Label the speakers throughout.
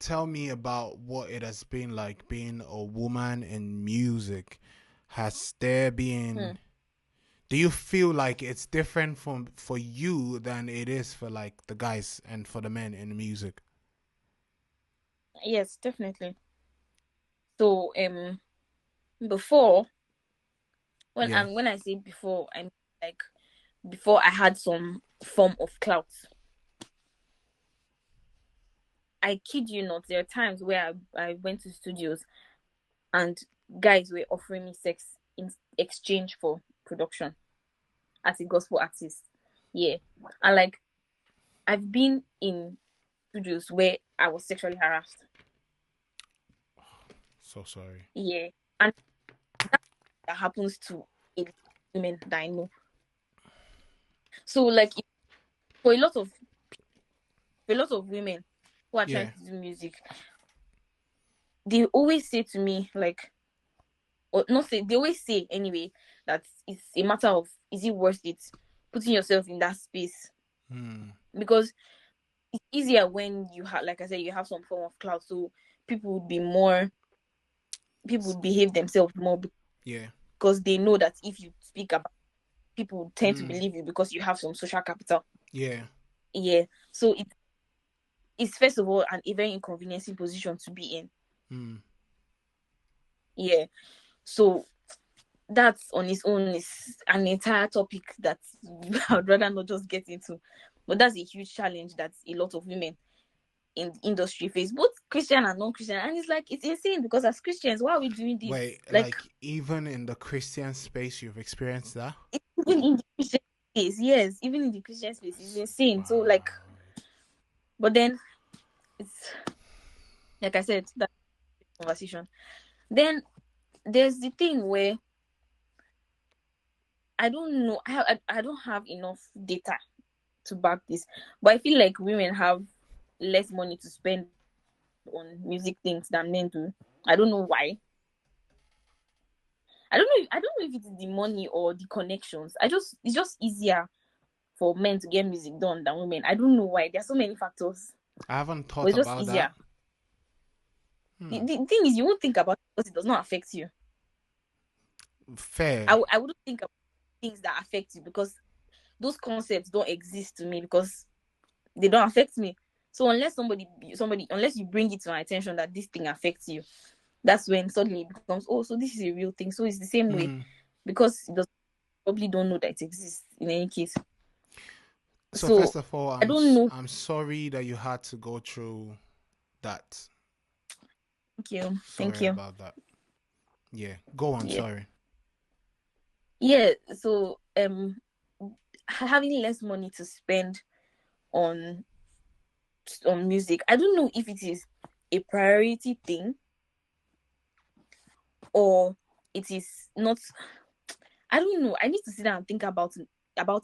Speaker 1: tell me about what it has been like being a woman in music. Has there
Speaker 2: Hmm.
Speaker 1: been Do you feel like it's different from for you than it is for like the guys and for the men in music?
Speaker 2: Yes, definitely. So before
Speaker 1: Yeah.
Speaker 2: when I say before, I mean like before I had some form of clout. I kid you not, there are times where I went to studios and guys were offering me sex in exchange for production as a gospel artist. Yeah. And like I've been in studios where I was sexually harassed.
Speaker 1: So sorry.
Speaker 2: Yeah. And that happens to a lot of women that I know. So like for a lot of women who are trying
Speaker 1: Yeah.
Speaker 2: to do music, they always say to me, like, or not say, they always say anyway, that it's a matter of is it worth it putting yourself in that space?
Speaker 1: Hmm.
Speaker 2: Because it's easier when you have, like I said, you have some form of clout, so people would be more, people would behave themselves more
Speaker 1: Yeah.
Speaker 2: because they know that if you speak about, people tend to
Speaker 1: Hmm.
Speaker 2: believe you because you have some social capital.
Speaker 1: Yeah.
Speaker 2: Yeah, so it's first of all a very inconveniencing position to be in.
Speaker 1: Hmm.
Speaker 2: Yeah, so that's on its own is an entire topic that I'd rather not just get into. But that's a huge challenge that a lot of women in the industry face, both Christian and non-Christian. And it's like it's insane because as Christians, why are we doing this?
Speaker 1: Wait,
Speaker 2: Like
Speaker 1: like even in the Christian space, you've experienced that?
Speaker 2: even in the Christian space, yes, even in the Christian space, it's insane. So
Speaker 1: Wow.
Speaker 2: like, but then it's like I said, that conversation. Then there's the thing where I don't know, I don't have enough data to back this, but I feel like women have less money to spend on music things than men do. I don't know why. I don't know if it's the money or the connections. I just it's just easier for men to get music done than women. I don't know why. There are so many factors,
Speaker 1: I haven't
Speaker 2: but
Speaker 1: thought
Speaker 2: it's just
Speaker 1: about that.
Speaker 2: easier.
Speaker 1: Hmm.
Speaker 2: The thing is, you won't think about it because it does not affect you.
Speaker 1: Fair.
Speaker 2: I wouldn't think about things that affect you because those concepts don't exist to me because they don't affect me. So unless somebody unless you bring it to my attention that this thing affects you, that's when suddenly it becomes, oh, so this is a real thing. So it's the same way
Speaker 1: Hmm.
Speaker 2: because it does probably don't know that it exists in any case.
Speaker 1: So first
Speaker 2: So
Speaker 1: of all,
Speaker 2: I don't know.
Speaker 1: I'm sorry that you had to go through that.
Speaker 2: Thank you. Thank
Speaker 1: Sorry
Speaker 2: you.
Speaker 1: about that. Yeah. Go on.
Speaker 2: Yeah.
Speaker 1: Sorry.
Speaker 2: Yeah. So having less money to spend on music, I don't know if it is a priority thing or it is not. I don't know. I need to sit down and think about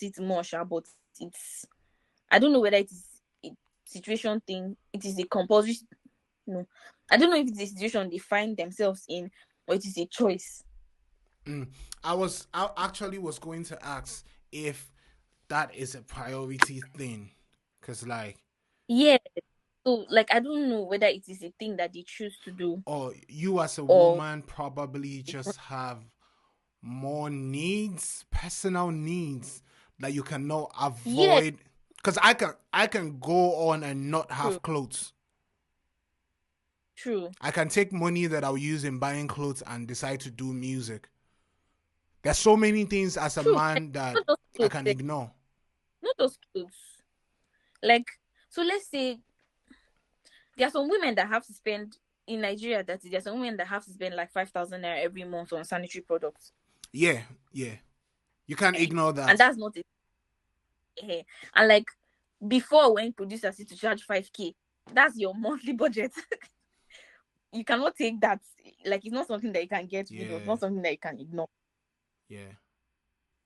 Speaker 2: it more, sure, but it's I don't know whether it is a situation thing, it is a compulsory, no. I don't know if it's a situation they find themselves in or it is a choice.
Speaker 1: Mm. I actually was going to ask if that is a priority thing, cause like,
Speaker 2: Yeah. So like I don't know whether it is a thing that they choose to do
Speaker 1: or you as a
Speaker 2: or
Speaker 1: woman probably just have more needs, personal needs that you cannot
Speaker 2: yeah,
Speaker 1: avoid. Cause I can go on and not
Speaker 2: true,
Speaker 1: have clothes.
Speaker 2: true,
Speaker 1: I can take money that I'll use in buying clothes and decide to do music. There's so many things as a
Speaker 2: true. Like,
Speaker 1: man that
Speaker 2: not just
Speaker 1: I
Speaker 2: clothes,
Speaker 1: can ignore.
Speaker 2: not just clothes. Like so let's say there are some women that have to spend in Nigeria that there are some women that have to spend like 5,000 naira every month on sanitary products.
Speaker 1: Yeah, yeah. You can't
Speaker 2: Eh.
Speaker 1: ignore
Speaker 2: And
Speaker 1: that.
Speaker 2: that's not it. Eh. And like before when producers used to charge 5K, that's your monthly budget. You cannot take that. Like it's not something that you can get rid of,
Speaker 1: Yeah,
Speaker 2: not something that you can ignore.
Speaker 1: yeah.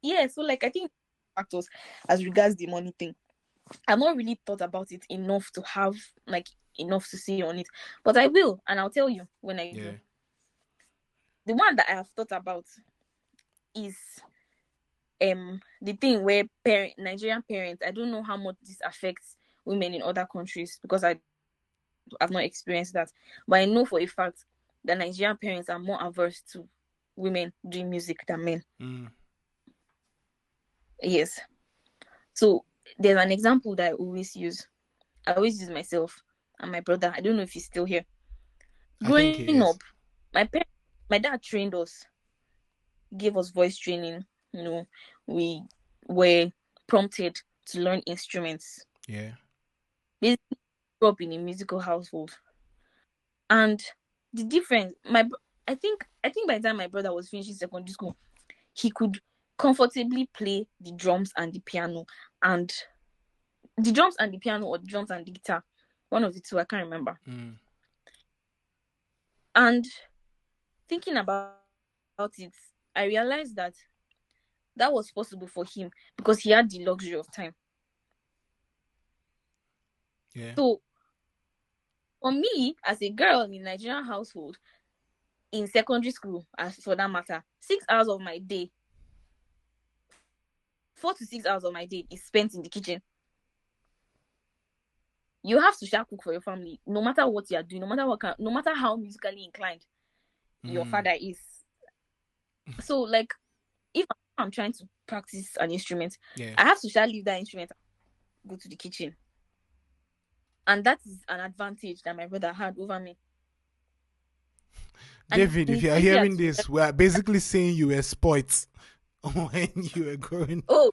Speaker 2: Yeah, so like I think factors as regards the money thing. I've not really thought about it enough to have like enough to say on it. But I will and I'll tell you when I do.
Speaker 1: Yeah.
Speaker 2: The one that I have thought about is the thing where Nigerian parents, I don't know how much this affects women in other countries because I I've not experienced that. But I know for a fact that Nigerian parents are more averse to women doing music than men. Yes. So there's an example that I always use. I always use myself and my brother. I don't know if he's still here.
Speaker 1: I think he
Speaker 2: Growing
Speaker 1: is.
Speaker 2: up, my dad trained us, gave us voice training. You know, we were prompted to learn instruments.
Speaker 1: Yeah.
Speaker 2: Basically, grew up in a musical household, and the difference, I think by the time my brother was finishing secondary school, he could comfortably play the drums and the piano, and the drums and the piano, or the drums and the guitar, one of the two, I can't remember. And thinking about it, I realized that was possible for him because he had the luxury of time.
Speaker 1: Yeah.
Speaker 2: So for me, as a girl in a Nigerian household, in secondary school, as for that matter, 6 hours of my day, 4 to 6 hours of my day is spent in the kitchen. You have to cook for your family, no matter what you are doing, no matter how musically inclined your father is. So, like, if I'm trying to practice an instrument, I have to leave that instrument, go to the kitchen. And that is an advantage that my brother had over me.
Speaker 1: David, if you are hearing this, we are basically saying you were spoilt when you were growing.
Speaker 2: Oh,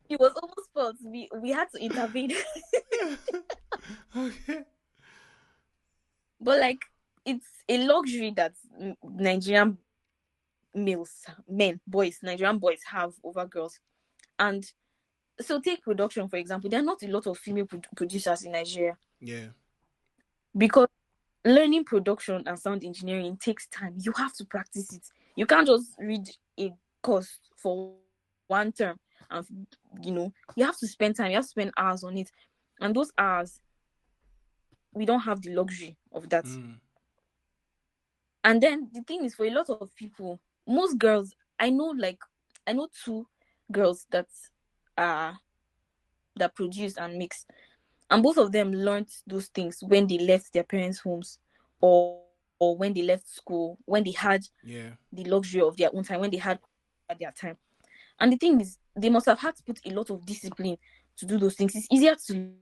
Speaker 2: he was almost spoiled. We had to intervene.
Speaker 1: Okay.
Speaker 2: But like, it's a luxury that Nigerian Nigerian boys have over girls. And so take production, for example. There are not a lot of female producers in Nigeria.
Speaker 1: Yeah.
Speaker 2: Because learning production and sound engineering takes time. You have to practice it. You can't just read a course for one term and, you have to spend time. You have to spend hours on it. And those hours, we don't have the luxury of that. And then the thing is, for a lot of people, most girls, I know 2 girls that produce and mix, and both of them learned those things when they left their parents' homes, or when they left school, when they had the luxury of their own time, when they had their time. And the thing is, they must have had to put a lot of discipline to do those things. It's easier to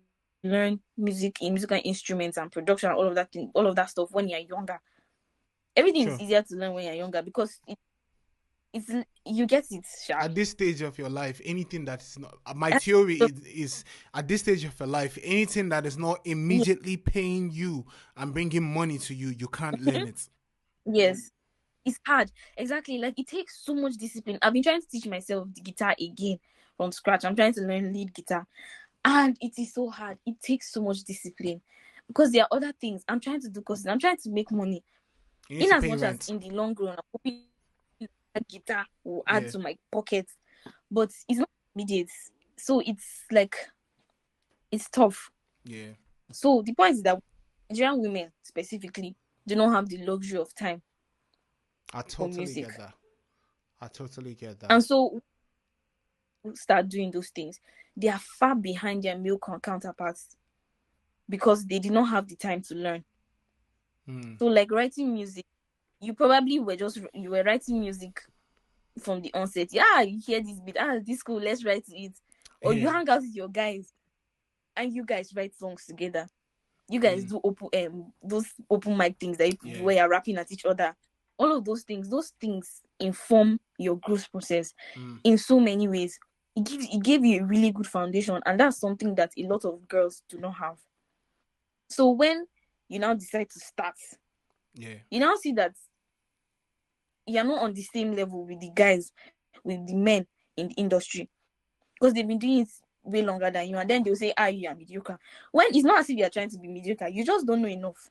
Speaker 2: learn musical instruments and production, all of that stuff when you're younger. Everything is easier to learn when you're younger because it's you get it.
Speaker 1: At this stage of your life, anything that is not, my theory is at this stage of your life, anything that is not immediately paying you and bringing money to you, you can't learn it.
Speaker 2: Yes, it's hard. Exactly. Like, it takes so much discipline. I've been trying to teach myself the guitar again from scratch. I'm trying to learn lead guitar, and it is so hard. It takes so much discipline because there are other things I'm trying to do. Because I'm trying to make money. In as much as in the long run, I'm hoping that guitar will add to my pocket, but it's not immediate. So it's like, it's tough.
Speaker 1: Yeah.
Speaker 2: So the point is that Nigerian women specifically do not have the luxury of time.
Speaker 1: I totally get that. I totally get that.
Speaker 2: And so start doing those things, they are far behind their male counterparts because they did not have the time to learn. So, like, writing music, you probably were writing music from the onset. Yeah, you hear this beat, this cool, let's write it. Or you hang out with your guys and you guys write songs together. You guys do those open mic things that where you're rapping at each other. All of those things inform your growth process in so many ways. It gave you a really good foundation, and that's something that a lot of girls do not have. So when you now decide to start, you now see that you're not on the same level with the guys, with the men in the industry, because they've been doing it way longer than you, and then they'll say, you are mediocre. When it's not as if you're trying to be mediocre, you just don't know enough.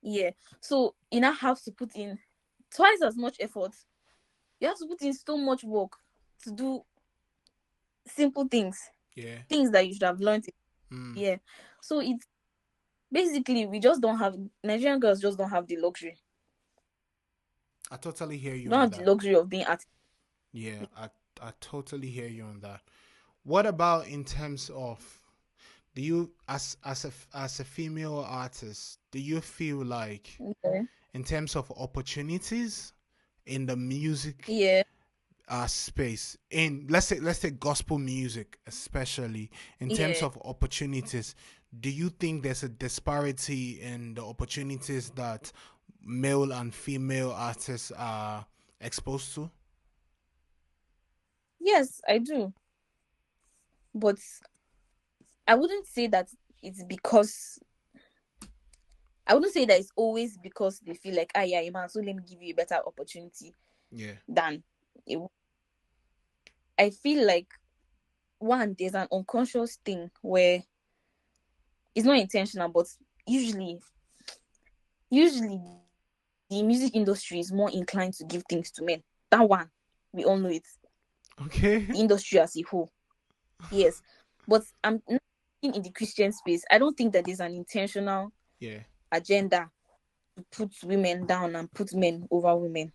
Speaker 2: Yeah. So you now have to put in twice as much effort. You have to put in so much work to do simple things.
Speaker 1: Yeah.
Speaker 2: Things that you should have learned. Yeah. So it's basically, Nigerian girls just don't have the luxury.
Speaker 1: I totally hear you.
Speaker 2: Don't have the luxury of being artistic.
Speaker 1: Yeah, I totally hear you on that. What about in terms of Do you, as a female artist, do you feel like,
Speaker 2: Okay.
Speaker 1: in terms of opportunities in the music
Speaker 2: Yeah,
Speaker 1: space, in let's say gospel music especially, in terms
Speaker 2: yeah.
Speaker 1: of opportunities, do you think there's a disparity in the opportunities that male and female artists are exposed to?
Speaker 2: Yes, I do. But I wouldn't say that it's because I wouldn't say that it's always because they feel like, ah, yeah, a man, so let me give you a better opportunity
Speaker 1: Yeah.
Speaker 2: than it. I feel like one, there's an unconscious thing where it's not intentional, but usually, usually the music industry is more inclined to give things to men. That one, we all know it.
Speaker 1: Okay.
Speaker 2: The industry as a whole, yes. But I'm not in the Christian space. I don't think that there's an intentional
Speaker 1: Yeah.
Speaker 2: agenda to put women down and put men over women.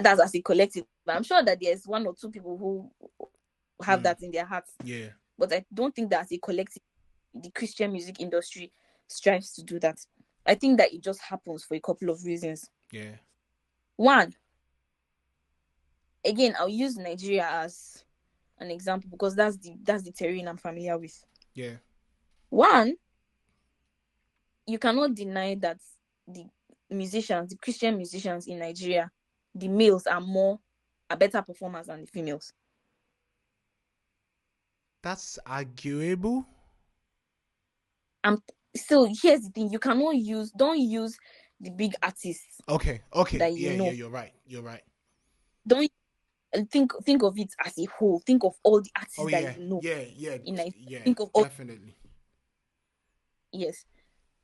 Speaker 2: That's as a collective. But I'm sure that there's one or two people who have
Speaker 1: Mm.
Speaker 2: that in their hearts.
Speaker 1: Yeah.
Speaker 2: But I don't think that as a collective, the Christian music industry strives to do that. I think that it just happens for a couple of reasons.
Speaker 1: Yeah.
Speaker 2: One, again, I'll use Nigeria as an example because that's the terrain I'm familiar with.
Speaker 1: Yeah.
Speaker 2: One, you cannot deny that the the Christian musicians in Nigeria, the males are better performers than the females.
Speaker 1: That's arguable.
Speaker 2: And so here's the thing: you cannot don't use the big artists
Speaker 1: Okay. Okay.
Speaker 2: that you
Speaker 1: Yeah. Yeah.
Speaker 2: know.
Speaker 1: You're right. You're right.
Speaker 2: Don't think of it as a whole. Think of all the
Speaker 1: Oh
Speaker 2: artists that
Speaker 1: yeah.
Speaker 2: you know
Speaker 1: Yeah. Yeah.
Speaker 2: in Nigeria.
Speaker 1: Yeah.
Speaker 2: Think of all,
Speaker 1: Definitely.
Speaker 2: yes.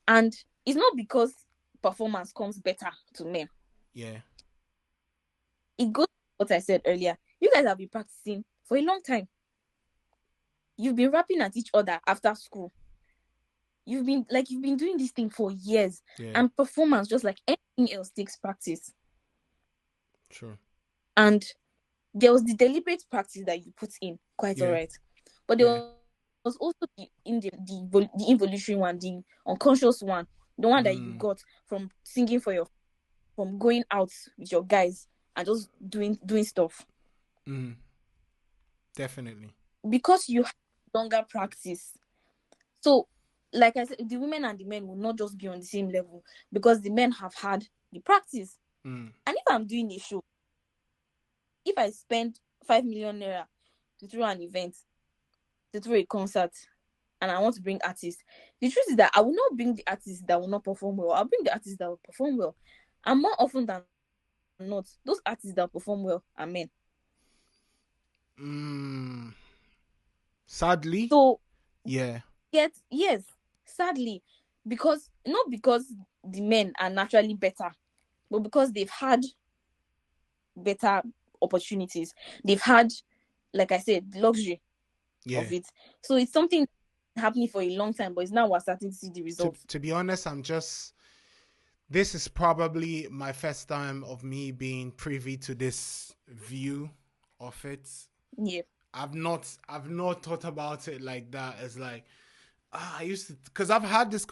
Speaker 2: And it's not because performance comes better to men.
Speaker 1: Yeah.
Speaker 2: It goes to what I said earlier. You guys have been practicing for a long time. You've been rapping at each other after school. You've been doing this thing for years.
Speaker 1: Yeah.
Speaker 2: And performance, just like anything else, takes practice.
Speaker 1: Sure.
Speaker 2: And there was the deliberate practice that you put in, quite all
Speaker 1: Yeah.
Speaker 2: right. But there
Speaker 1: Yeah.
Speaker 2: was also the involuntary one, the unconscious one, the one that you
Speaker 1: Mm.
Speaker 2: got from singing from going out with your guys and just doing stuff.
Speaker 1: Mm. Definitely.
Speaker 2: Because you have longer practice. So, like I said, the women and the men will not just be on the same level because the men have had the practice.
Speaker 1: Mm.
Speaker 2: And if I'm doing a show, if I spend 5 million naira to throw an event, to throw a concert, and I want to bring artists, the truth is that I will not bring the artists that will not perform well. I'll bring the artists that will perform well. And more often than not, those artists that perform well are men.
Speaker 1: Mm. Sadly.
Speaker 2: So
Speaker 1: Yeah.
Speaker 2: yes, sadly, because not because the men are naturally better, but because they've had better opportunities. They've had, like I said, the luxury
Speaker 1: Yeah.
Speaker 2: of it. So it's something happening for a long time, but it's now we're starting to see the results.
Speaker 1: To be honest, this is probably my first time of me being privy to this view of it.
Speaker 2: Yeah.
Speaker 1: I've not thought about it like that. As like, I used to, because I had this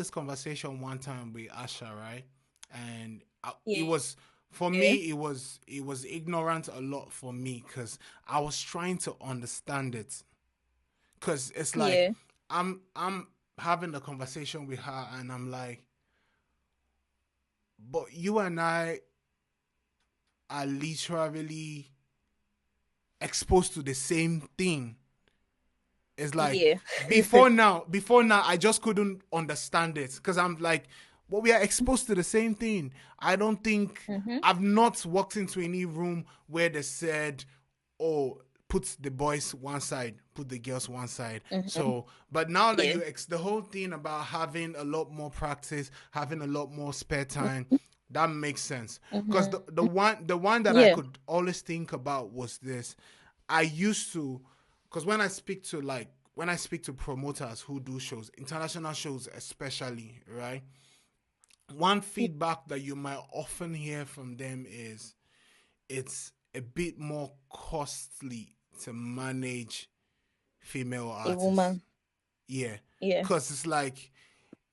Speaker 1: conversation one time with Asha, right? And it
Speaker 2: Yeah.
Speaker 1: was, for
Speaker 2: Yeah.
Speaker 1: me, it was ignorant a lot for me because I was trying to understand it. Because it's like,
Speaker 2: Yeah.
Speaker 1: I'm having a conversation with her and I'm like, but you and I are literally exposed to the same thing. It's like,
Speaker 2: Yeah.
Speaker 1: before now I just couldn't understand it because I'm like, but we are exposed to the same thing. I don't think,
Speaker 2: Mm-hmm.
Speaker 1: I've not walked into any room where they said, oh, put the boys one side, put the girls one side.
Speaker 2: Mm-hmm.
Speaker 1: So, but now that
Speaker 2: Yeah.
Speaker 1: the whole thing about having a lot more practice, having a lot more spare time, that makes sense. Because
Speaker 2: Mm-hmm.
Speaker 1: the one that I
Speaker 2: Yeah.
Speaker 1: could always think about was this. I used to, because when I speak to promoters who do shows, international shows especially, right? One feedback that you might often hear from them is it's a bit more costly to manage female
Speaker 2: A
Speaker 1: artists.
Speaker 2: woman.
Speaker 1: Yeah.
Speaker 2: Yeah.
Speaker 1: Because it's like,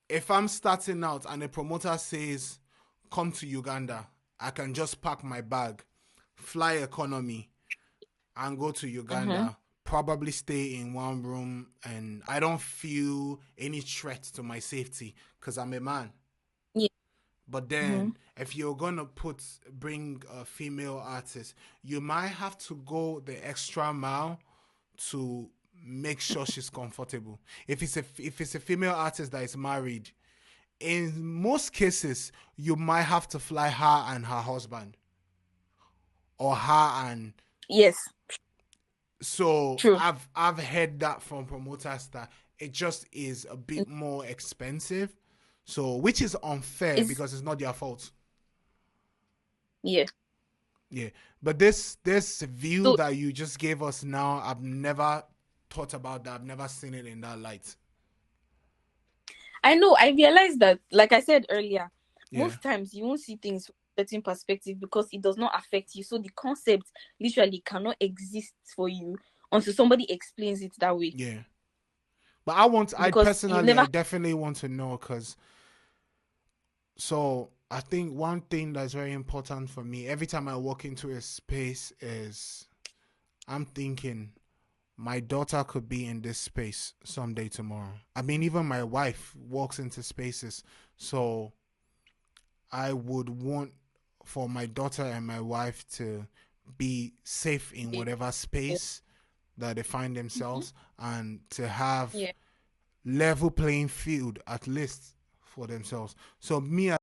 Speaker 1: if I'm starting out and a promoter says, come to Uganda, I can just pack my bag, fly economy, and go to
Speaker 2: Mm-hmm.
Speaker 1: Uganda, probably stay in one room, and I don't feel any threat to my safety because I'm a man.
Speaker 2: Yeah.
Speaker 1: But
Speaker 2: Mm-hmm.
Speaker 1: then, if you're gonna bring a female artist, you might have to go the extra mile to make sure she's comfortable. If it's a female artist that is married, in most cases, you might have to fly her and her husband, or her and
Speaker 2: Yes.
Speaker 1: so
Speaker 2: True.
Speaker 1: I've heard that from promoters that it just is a
Speaker 2: Mm.
Speaker 1: bit more expensive. So which is unfair
Speaker 2: It's
Speaker 1: because it's not their fault.
Speaker 2: yeah.
Speaker 1: Yeah. But this view
Speaker 2: So
Speaker 1: that you just gave us now, I've never thought about that. I've never seen it in that light.
Speaker 2: I know, I realized that, like I said earlier,
Speaker 1: Yeah.
Speaker 2: most times you won't see things from a certain perspective because it does not affect you. So the concept literally cannot exist for you until somebody explains it that way.
Speaker 1: Yeah. But I
Speaker 2: Because you've
Speaker 1: personally, I
Speaker 2: never,
Speaker 1: definitely want to know because so I think one thing that's very important for me every time I walk into a space is I'm thinking my daughter could be in this space someday tomorrow. I mean, even my wife walks into spaces, so I would want for my daughter and my wife to be safe in whatever space that they find
Speaker 2: Mhm.
Speaker 1: themselves and to have
Speaker 2: Yeah.
Speaker 1: level playing field at least for themselves. So me